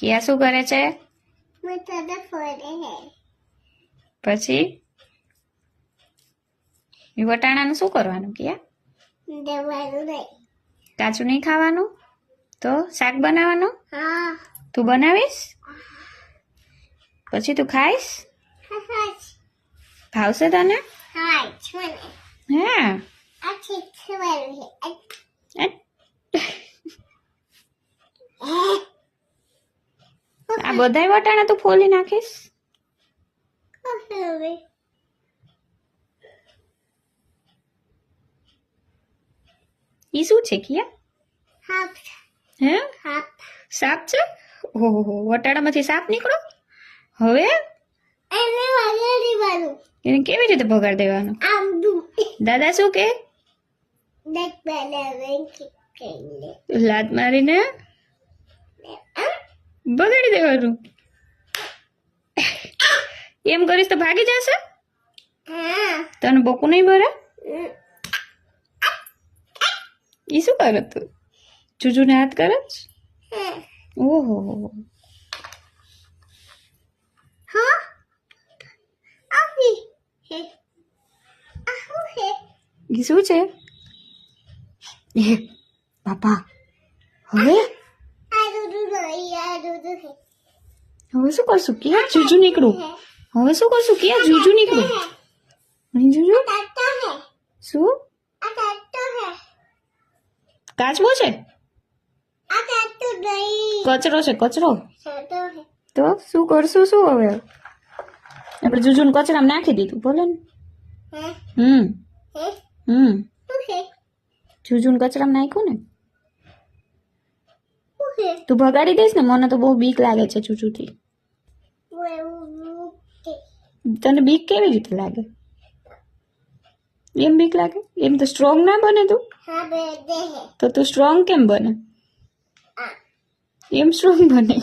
કિયા શું કરે છે? પછી એ વટાણાનું શું કરવાનું કિયા? કાચું નહીં ખાવાનું? તો શાક બનાવવાનું? તું બનાવીશ? પછી તું ખાઈશ? ભાવશે તને? હા આ બધાય વટાણા તું ફોલી નાખીશ? ઈ શું છે કિયા? હે સાપ છે? ઓહો વટાણામાંથી સાપ નીકળો? હવે એને કેવી રીતે ભગાડ દેવાનું? દાદા શું કે? લાત મારીને બગાડી દેવાનું. એમ કરીશ તો ભાગી જશે? તને બકુ નહીં ભરે? ઈ શું કરે તું? જુજુને હાથ કરે છે? ઓહો ઈ શું છે? એ પાપા હવે શું કરશું ક્યાં? જુજુ નીકળું. હવે શું કરશું ક્યાં? જુજુ નીકળું. અહીં જુજુ શું? કાચબો છે? કચરો છે કચરો. તો શું કરશું? શું હવે આપણે જુજુને કચરામાં નાખી દીધું ભલે ને. જુજુને કચરામાં નાખ્યું ને. તું ભગાડી દઈશ ને? મને તો બહુ બીક લાગે છે જુજુથી. તને બીક કેવી રીતે લાગે? એમ બીક લાગે? એમ તો સ્ટ્રોંગ ના બને તું. તો તું સ્ટ્રોંગ કેમ બને? એમ સ્ટ્રોંગ બને.